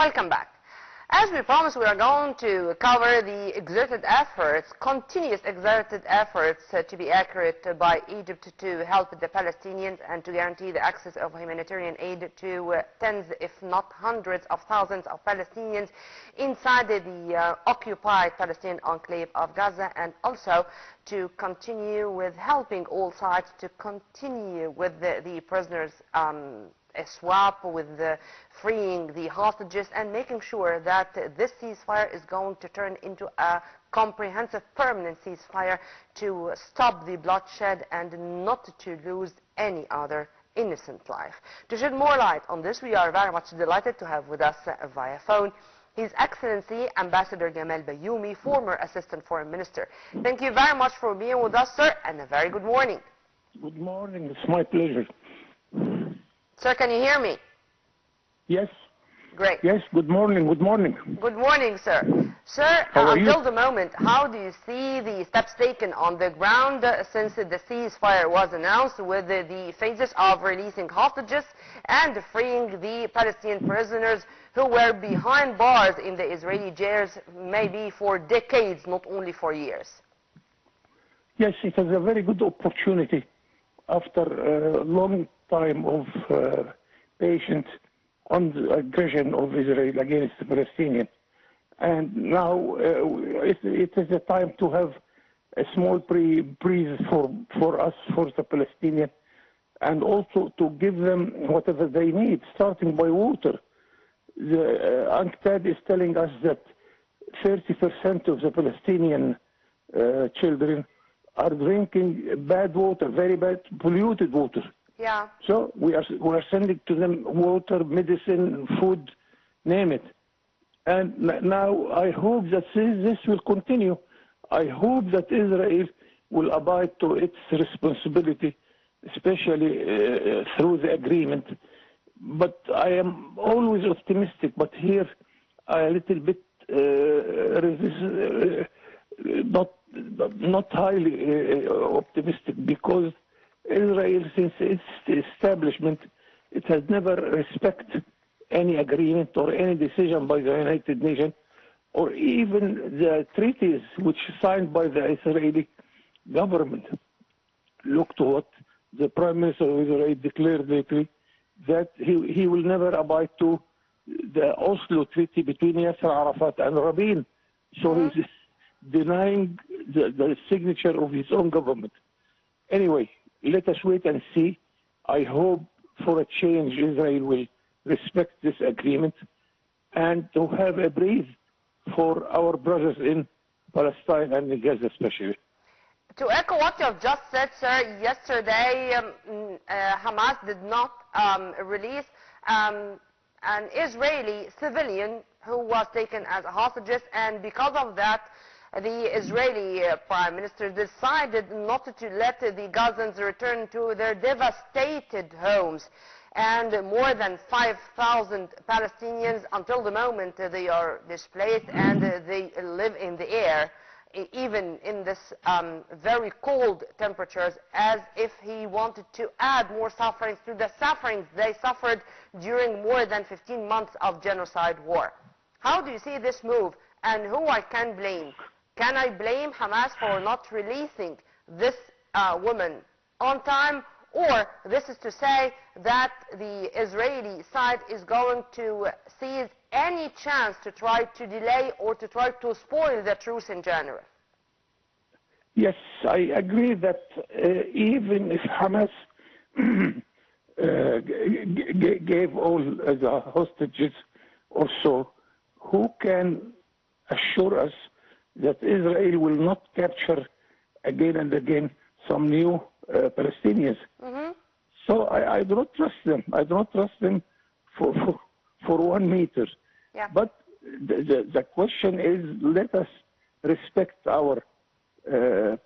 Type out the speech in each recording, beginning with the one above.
Welcome back. As we promised, we are going to cover the continuous exerted efforts to be accurate by Egypt to help the Palestinians and to guarantee the access of humanitarian aid to tens, if not hundreds of thousands of Palestinians inside the occupied Palestinian enclave of Gaza, and also to continue with helping all sides to continue with the prisoners a swap, with freeing the hostages and making sure that this ceasefire is going to turn into a comprehensive, permanent ceasefire to stop the bloodshed and not to lose any other innocent life. To shed more light on this, we are very much delighted to have with us via phone His Excellency Ambassador Gamal Bayoumi, former Assistant Foreign Minister. Thank you very much for being with us, sir, and a very good morning. Good morning. It's my pleasure. Sir, can you hear me? Yes. Great. Yes, good morning. Good morning. Good morning, sir. Sir, until the moment, how do you see the steps taken on the ground since the ceasefire was announced, with the phases of releasing hostages and freeing the Palestinian prisoners who were behind bars in the Israeli jails, maybe for decades, not only for years? Yes, it is a very good opportunity after a long time of patient on the aggression of Israel against the Palestinians. And now it is a time to have a small breeze for us, for the Palestinians, and also to give them whatever they need, starting by water. The UNCTAD is telling us that 30% of the Palestinian children are drinking bad water, very bad, polluted water. Yeah. So we are sending to them water, medicine, food, name it. And now I hope that this will continue. I hope that Israel will abide to its responsibility, especially through the agreement. But I am always optimistic, but here I a little bit not highly optimistic, because Israel, since its establishment, it has never respected any agreement or any decision by the United Nations, or even the treaties which signed by the Israeli government. Look to what the Prime Minister of Israel declared lately, that he will never abide to the Oslo Treaty between Yasser Arafat and Rabin. So he's denying the signature of his own government. Anyway, let us wait and see. I hope for a change Israel will respect this agreement and to have a breeze for our brothers in Palestine and in Gaza especially. To echo what you have just said, sir, yesterday Hamas did not release an Israeli civilian who was taken as a hostage, and because of that, the Israeli Prime Minister decided not to let the Gazans return to their devastated homes. And more than 5,000 Palestinians, until the moment, they are displaced and they live in the air, even in this very cold temperatures, as if he wanted to add more sufferings to the sufferings they suffered during more than 15 months of genocide war. How do you see this move, and who I can blame? Can I blame Hamas for not releasing this woman on time, or this is to say that the Israeli side is going to seize any chance to try to delay or to try to spoil the truce in January? Yes, I agree that even if Hamas gave all the hostages or so, who can assure us that Israel will not capture again and again some new Palestinians? So I do not trust them. I do not trust them for 1 meter. Yeah. But the question is, let us respect our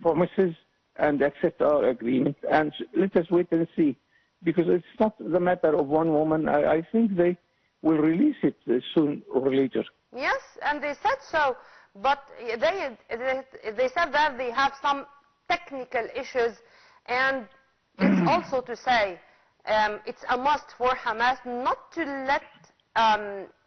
promises and accept our agreement, and let us wait and see, because it's not the matter of one woman. I think they will release it soon or later. Yes, and they said so, but they said that they have some technical issues, and it's also to say it's a must for Hamas not to let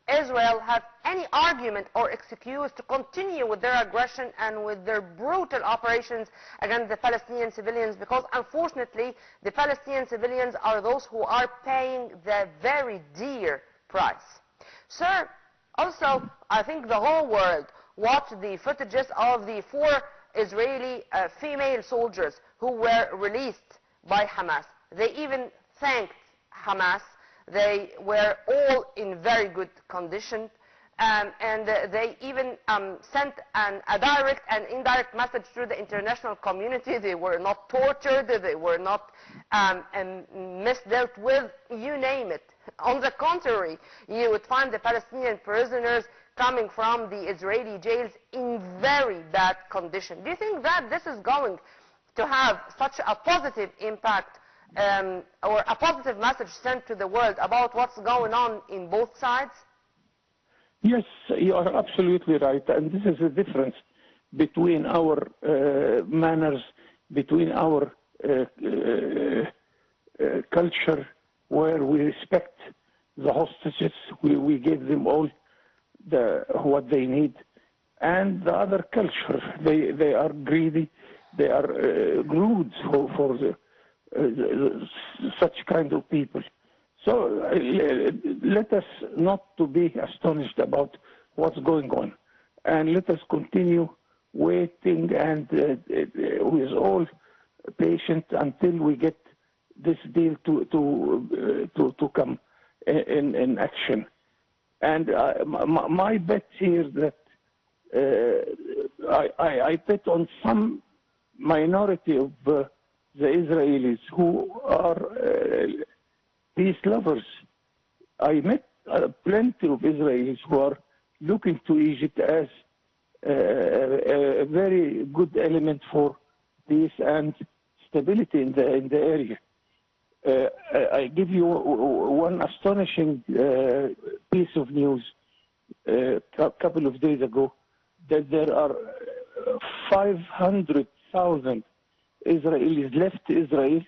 Israel have any argument or excuse to continue with their aggression and with their brutal operations against the Palestinian civilians, because unfortunately the Palestinian civilians are those who are paying the very dear price. Sir, also I think the whole world watched the footages of the 4 Israeli female soldiers who were released by Hamas. They even thanked Hamas. They were all in very good condition, and they even sent a direct and indirect message to the international community. They were not tortured, they were not misdealt with, you name it. On the contrary, you would find the Palestinian prisoners coming from the Israeli jails in very bad condition. Do you think that this is going to have such a positive impact or a positive message sent to the world about what's going on in both sides? Yes, you are absolutely right. And this is the difference between our manners, between our culture, where we respect the hostages, we give them all what they need, and the other culture. They are greedy, they are glued for such kind of people. So let us not to be astonished about what's going on, and let us continue waiting and with all patience until we get this deal to come in action. And my bet here that I bet on some minority of the Israelis who are peace lovers. I met plenty of Israelis who are looking to Egypt as a very good element for peace and stability in the area. I give you one astonishing piece of news a couple of days ago, that there are 500,000 Israelis left Israel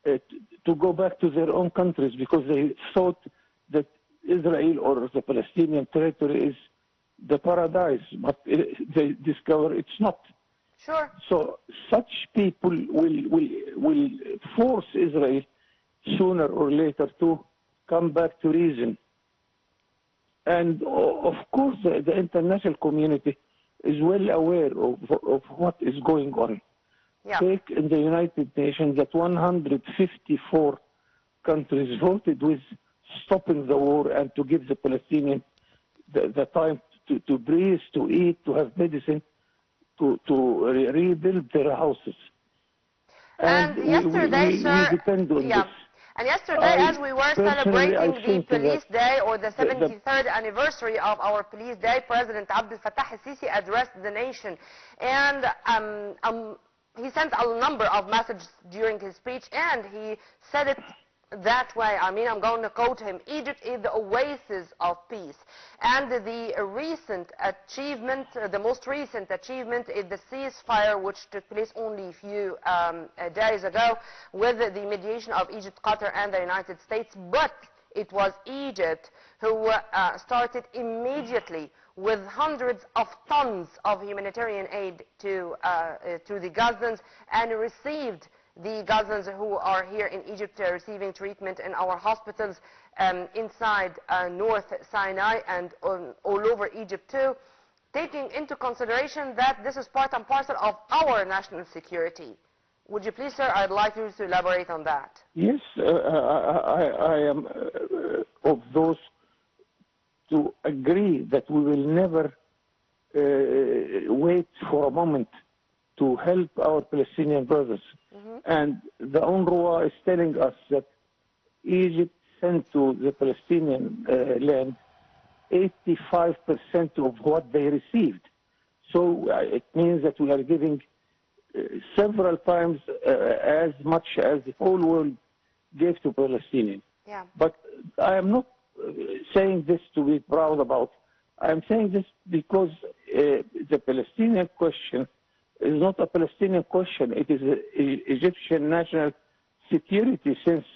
to go back to their own countries because they thought that Israel or the Palestinian territory is the paradise, but they discover it's not. Sure. So such people will force Israel sooner or later to come back to reason. And of course, the international community is well aware of what is going on. Yeah. Take in the United Nations that 154 countries voted with stopping the war and to give the Palestinians the time to breathe, to eat, to have medicine, to rebuild their houses. And yesterday, sir, we depend on this. And yesterday, as we were celebrating the Police Day, or the 73rd anniversary of our Police Day, President Abdel Fattah al-Sisi addressed the nation. And he sent a number of messages during his speech, and he said it that way. I mean, I'm going to quote him: Egypt is the oasis of peace. And the recent achievement, the most recent achievement, is the ceasefire, which took place only a few days ago with the mediation of Egypt, Qatar, and the United States. But it was Egypt who started immediately with hundreds of tons of humanitarian aid to the Gazans, and received the Gazans who are here in Egypt receiving treatment in our hospitals inside North Sinai and all over Egypt too, taking into consideration that this is part and parcel of our national security. Would you please, sir, I'd like you to elaborate on that. Yes, I am of those to agree that we will never wait for a moment to help our Palestinian brothers. Mm-hmm. And the UNRWA is telling us that Egypt sent to the Palestinian land 85% of what they received. So it means that we are giving several times as much as the whole world gave to Palestinians. Yeah. But I am not saying this to be proud about. I am saying this because the Palestinian question is not a Palestinian question. It is Egyptian national security since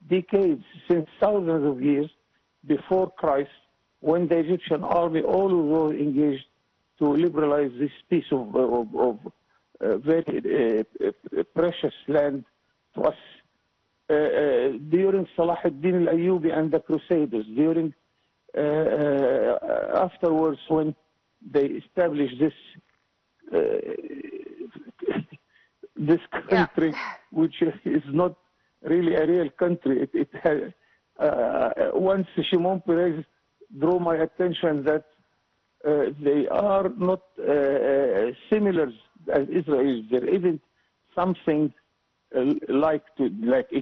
decades, since thousands of years before Christ. when the Egyptian army always was engaged to liberalize this piece of very precious land to us. During Salah ad-Din al-Ayyubi and the Crusaders, during afterwards when they established this this country, Yeah. which is not really a real country. It had, once Shimon Peres drew my attention that they are not similar as Israelis. There isn't something like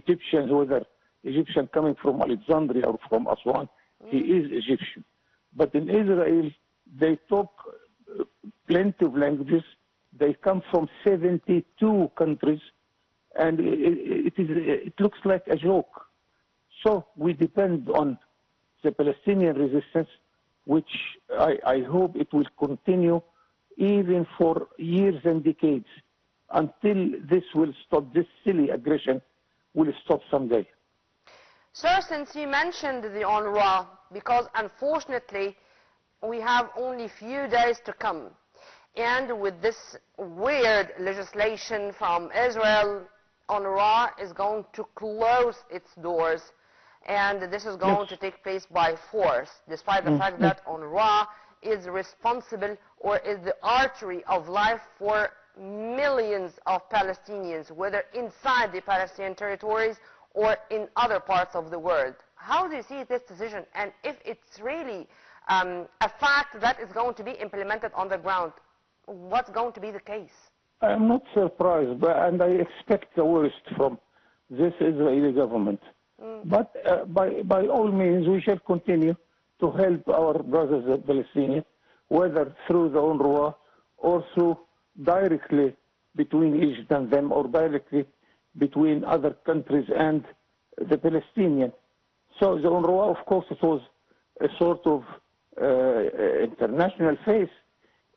Egyptians, whether Egyptian coming from Alexandria or from Aswan, he is Egyptian. But in Israel, they talk plenty of languages. They come from 72 countries, and it looks like a joke. So we depend on the Palestinian resistance, which I hope it will continue even for years and decades until this will stop, this silly aggression will stop someday. Sir, since you mentioned the UNRWA, because unfortunately we have only few days to come, and with this weird legislation from Israel, UNRWA is going to close its doors, and this is going to take place by force, despite the fact that UNRWA is responsible or is the artery of life for millions of Palestinians, whether inside the Palestinian territories or in other parts of the world. How do you see this decision, and if it's really a fact that is going to be implemented on the ground, what's going to be the case? I'm not surprised, and I expect the worst from this Israeli government. But by all means, we shall continue to help our brothers the Palestinians, whether through the UNRWA or through directly between Egypt and them, or directly between other countries and the Palestinians. So the UNRWA, of course, it was a sort of international face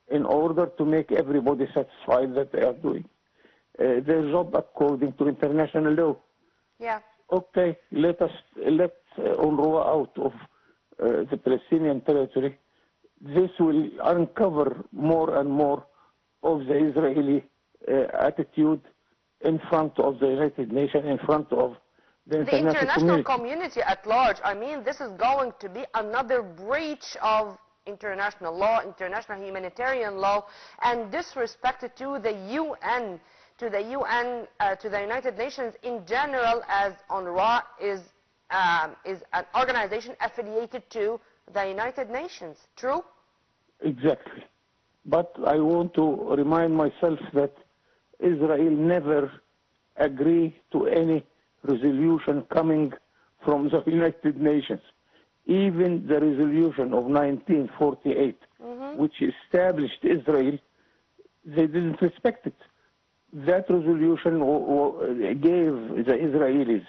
in order to make everybody satisfied that they are doing their job according to international law. Yeah. Okay, let UNRWA out of the Palestinian territory. This will uncover more and more of the Israeli attitude in front of the United Nations, in front of the international community at large. I mean, this is going to be another breach of international law, international humanitarian law, and disrespect to the UN, to the United Nations in general, as UNRWA is an organization affiliated to the United Nations. True? Exactly. But I want to remind myself that Israel never agreed to any resolution coming from the United Nations. Even the resolution of 1948, which established Israel, they didn't respect it. That resolution gave the Israelis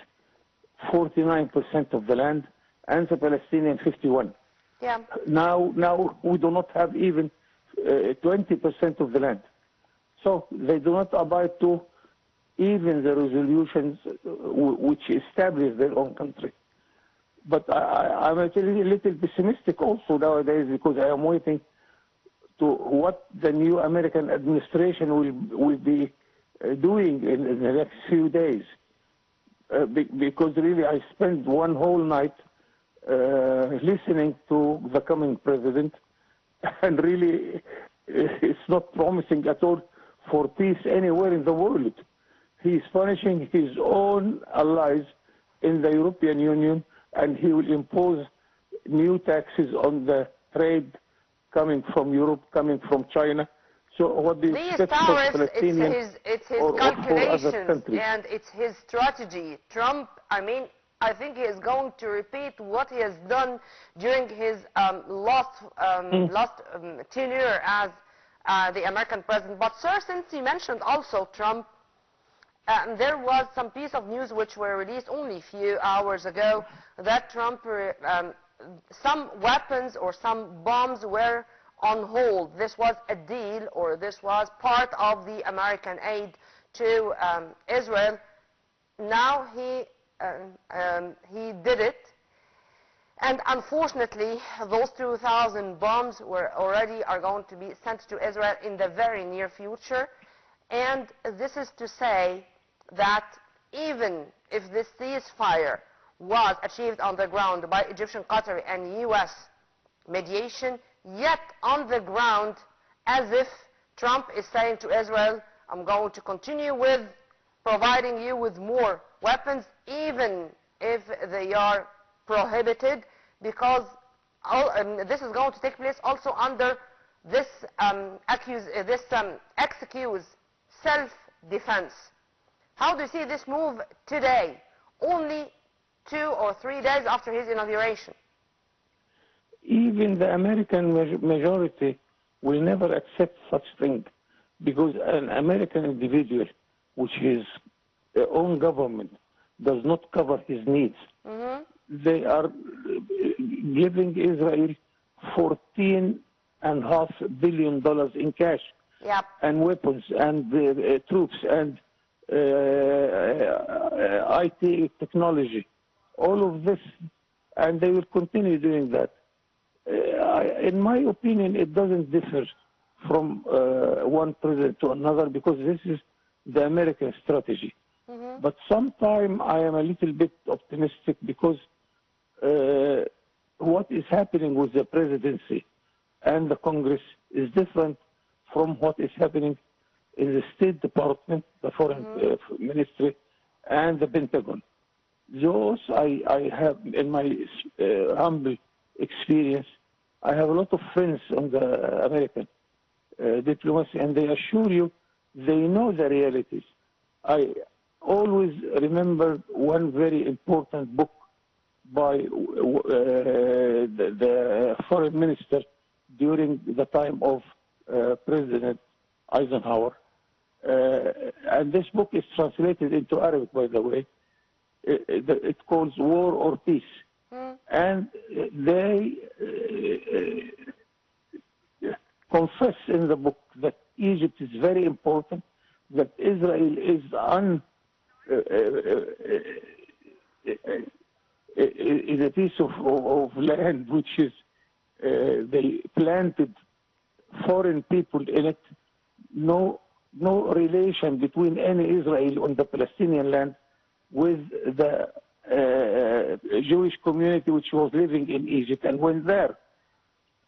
49% of the land and the Palestinians 51%. Yeah. Now we do not have even 20% of the land. So they do not abide to even the resolutions which establish their own country. But I'm a little pessimistic also nowadays, because I am waiting to what the new American administration will be doing in the next few days. Because really I spent one whole night listening to the coming president, and really it's not promising at all for peace anywhere in the world. He is punishing his own allies in the European Union, and he will impose new taxes on the trade coming from Europe, coming from China. So what do you expect from Palestinians it's his or calculations, and it's his strategy. Trump, I mean, I think he is going to repeat what he has done during his last tenure as the American president. But sir, since you mentioned also Trump, there was some piece of news which were released only a few hours ago that Trump, some weapons or some bombs were on hold. This was a deal, or this was part of the American aid to Israel. Now he did it. And unfortunately, those 2,000 bombs are going to be sent to Israel in the very near future. And this is to say that even if this ceasefire was achieved on the ground by Egyptian, Qatari, and U.S. mediation, yet on the ground, as if Trump is saying to Israel, I'm going to continue with providing you with more weapons, even if they are prohibited, because this is going to take place also under this excuse self-defense. How do you see this move today, only 2 or 3 days after his inauguration? Even the American majority will never accept such thing, because an American individual, which his own government does not cover his needs, they are giving Israel $14.5 billion in cash, and weapons and troops and IT technology, all of this, and they will continue doing that. In my opinion, it doesn't differ from one president to another, because this is the American strategy. But sometimes I am a little bit optimistic, because what is happening with the presidency and the Congress is different from what is happening in the State Department, the Foreign Ministry, and the Pentagon. Those I have, in my humble experience, I have a lot of friends on the American diplomacy, and they assure you they know the realities. I always remember one very important book by the foreign minister during the time of President Eisenhower. And this book is translated into Arabic, by the way. It calls War or Peace. And they confess in the book that Egypt is very important, that Israel is a piece of land which is, they planted foreign people in it, no relation between any Israel on the Palestinian land with the Jewish community which was living in Egypt and went there.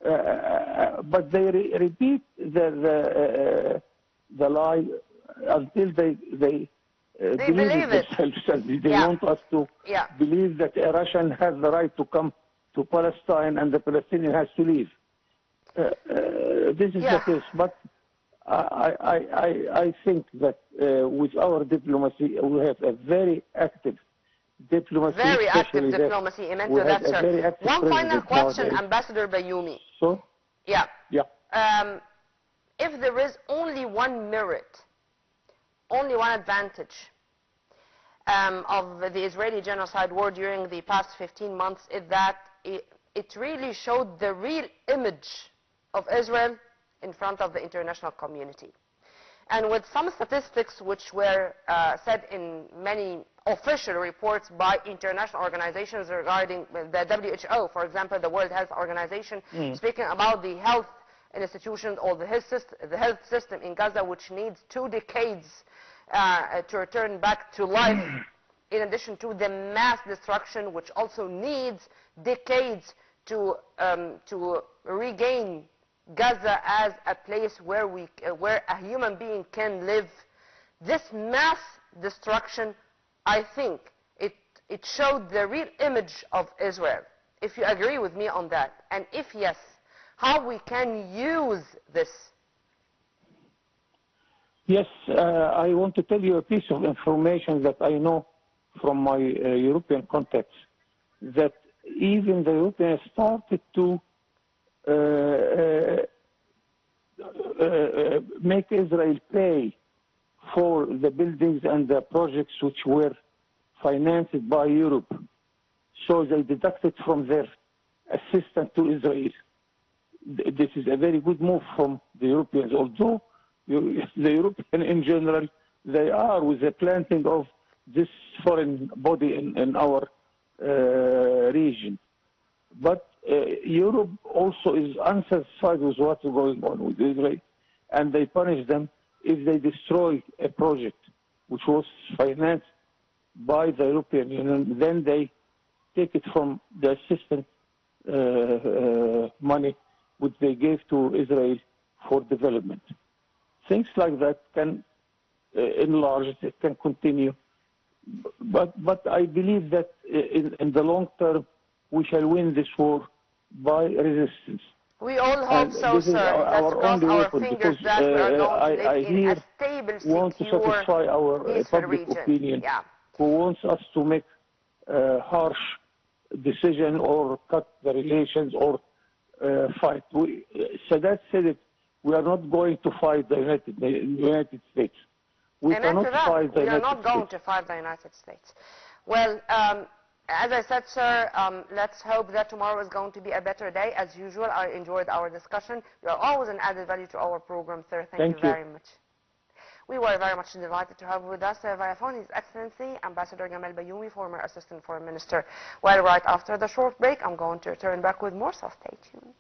But they repeat the lie until they believe it themselves, and they want us to believe that a Russian has the right to come to Palestine and the Palestinian has to leave. This is the case, but I think that with our diplomacy, we have a very active diplomacy. Very active diplomacy, amen to that, sir. One final question, nowadays. Ambassador Bayoumi. So? Yeah. Yeah. If there is only one merit, only one advantage of the Israeli genocide war during the past 15 months, is that it really showed the real image of Israel in front of the international community. And with some statistics which were said in many official reports by international organizations regarding the WHO, for example, the World Health Organization, speaking about the health institutions or the health system in Gaza, which needs 2 decades to return back to life, in addition to the mass destruction, which also needs decades to regain Gaza as a place where a human being can live. This mass destruction, I think, it showed the real image of Israel. If you agree with me on that, and if yes, how we can use this? Yes, I want to tell you a piece of information that I know from my European contacts, that even the Europeans started to make Israel pay for the buildings and the projects which were financed by Europe. So they deducted from their assistance to Israel. This is a very good move from the Europeans, although the Europeans in general, they are with the planting of this foreign body in our region. But Europe also is unsatisfied with what's going on with Israel, and they punish them if they destroy a project which was financed by the European Union. Then they take it from the assistance money which they gave to Israel for development. Things like that can enlarge, it can continue. But I believe that in the long term, we shall win this war by resistance. We all hope And so, this is sir. Let's our cross only our weapon, fingers because that we are going to live I in here a stable, want to secure, satisfy our peaceful public region. opinion, Yeah. who wants us to make harsh decision or cut the relations or fight. Sadat said it, we are not going to fight the United States. We Amen cannot to that. fight the We are United not going States. to fight the United States. Well, as I said, sir, let's hope that tomorrow is going to be a better day. As usual, I enjoyed our discussion. You are always an added value to our program, sir. Thank you very much. We were very much delighted to have with us via phone His Excellency Ambassador Gamal Bayoumi, former Assistant Foreign Minister. Well, right after the short break, I'm going to return back with more, so stay tuned.